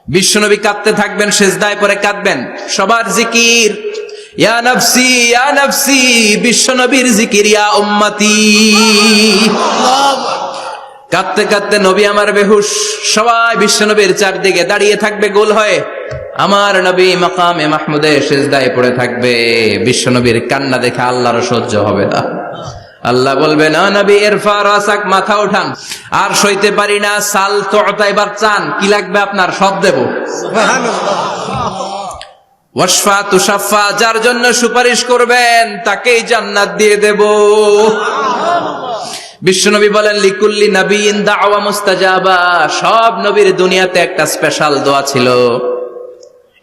বিশ্বনবী কাঁদতে থাকবেন, সিজদায় পড়ে কাঁদবেন। সবার জিকির ইয়া নাফসি ইয়া নাফসি, বিশ্বনবীর জিকির ইয়া উম্মতি। কাঁদতে কাঁদতে নবী আমার বেহুশ, সবাই বিশ্বনবীর চারদিকে দাঁড়িয়ে থাকবে গোল হয়ে। আমার নবী মাকামে মাহমুদে সিজদায় পড়ে থাকবে। বিশ্বনবীর কান্না দেখে আল্লাহর সহ্য হবে না। আল্লাহ বলবে, না নবী ইরফা রাসাক, মাথা উঠান, আর সইতে পারি না। সাল তুতা, এবার চান, কি লাগবে আপনার, সব দেব। ওয়াশফা তুশাফা, যার জন্য সুপারিশ করবেন তাকেই জান্নাত দিয়ে দেব। বিশ্বনবী বলেন, লিকুল্লি নাবিয়িন দাওয়া মুস্তাজাবা, সব নবীর দুনিয়াতে একটা স্পেশাল দোয়া ছিল,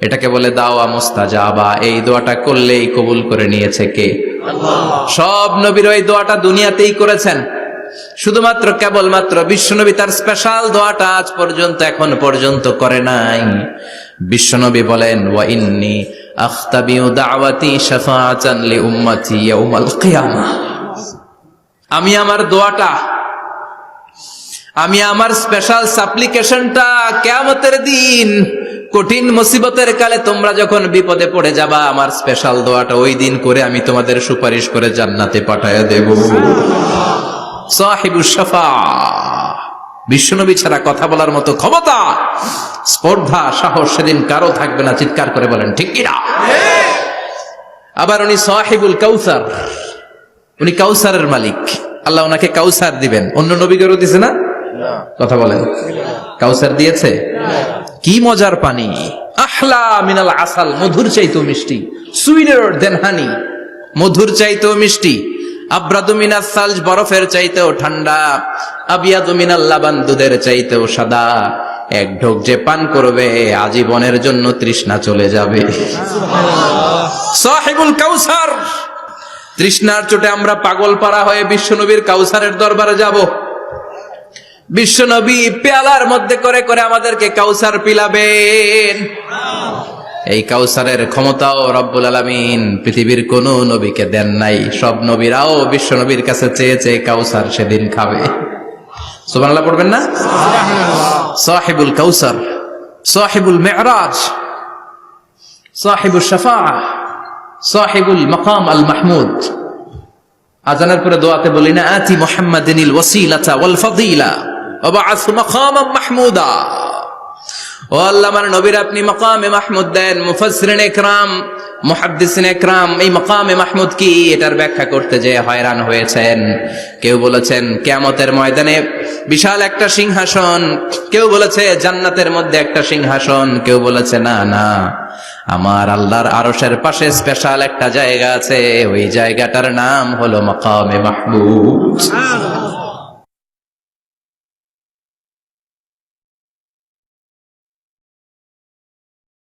এটাকে বলে দাওয়া মুস্তাজাবা। এই দোয়াটা করলেই কবুল করে নিয়েছে কে? আল্লাহ। সব নবীর ওই দোয়াটা দুনিয়াতেই করেছেন, শুধুমাত্র কেবলমাত্র বিশ্বনবী তার স্পেশাল দোয়াটা আজ পর্যন্ত, এখন পর্যন্ত করে নাই। বিশ্বনবী বলেন, ওয়া ইন্নী আখতাবিউ দাওয়াতি শাফাআতান লি উম্মতি ইয়াউমাল কিয়ামাহ, আমি আমার দোয়াটা, আমি আমার স্পেশাল সাপ্লিকেশনটা কিয়ামতের দিন, কঠিন মুসিবতের কালে তোমরা যখন বিপদে পড়ে যাবা, আমার স্পেশাল দোয়াটা ওই দিন করে আমি তোমাদের সুপারিশ করে জান্নাতে পাঠায়া দেব। সাহিবুশ শাফাআহ, বিশ্বনবী ছাড়া কথা বলার মতো ক্ষমতা, স্পর্ধা, সাহস সেদিন কারো থাকবে না। চিৎকার করে বলেন ঠিক কিনা? আবার উনি সাহিবুল কাউসার, উনি কাউসারের মালিক। আল্লাহ ওনাকে কাউসার দিবেন। অন্য নবীদেরও দিছে না? কথা বলেন, কাউসার দিয়েছে? কি মজার পানি, আহলা মিনাল আসাল, মধুর চাইতেও মিষ্টি, সুইটার দেন হানি, মধুর চাইতেও মিষ্টি, আব্রাদু মিনাস সালজ, বরফের চাইতেও ঠান্ডা, আবিয়াদু মিনাল লাবান, দুধের চাইতেও সাদা। এক ঢোক যে পান করবে আজীবনের জন্য তৃষ্ণা চলে যাবে। সাহিবুল কাউসার। তৃষ্ণার চোটে আমরা পাগল পারা হয়ে বিশ্বনবীর কাউসারের দরবারে যাব। বিশ্বনবী পেয়ালার মধ্যে করে করে আমাদেরকে কাউসার পিলাবেন। এই কাউসারের ক্ষমতাও রব্বুল আলামিন পৃথিবীর কোন নবীকে দেন নাই। সব নবীরাও বিশ্বনবীর কাছে চেয়ে চেয়ে কাউসার সেদিন খাবে। সুবহানাল্লাহ পড়বেন না? সাহিবুল কাউসার, সাহিবুল মিরাজ, সাহিবুশ শাফাআহ, সাহিবুল মাকাম আল মাহমুদ। আজানের পরে দোয়াতে বলি না, আতি মুহাম্মাদিনিল ওয়াসিলাতা ওয়াল ফাদিলা ওয়া বা'আথ মাকামান মাহমুদা। ও আল্লাহ, আমার নবীর আপনি মাকামে মাহমুদ দেন। মুফাসসিরিন ইকরাম, মুহাদ্দিসিন ইকরাম এই মাকামে মাহমুদ কি, এটার ব্যাখ্যা করতে যে হয়রান হয়েছেন। কেউ বলেছেন কিয়ামতের ময়দানে বিশাল একটা সিংহাসন, কেউ বলেছে জান্নাতের মধ্যে একটা সিংহাসন, কেউ বলেছে না না, আমার আল্লাহর আরশের পাশে স্পেশাল একটা জায়গা আছে, ওই জায়গাটার নাম হলো মাকামে মাহমুদ।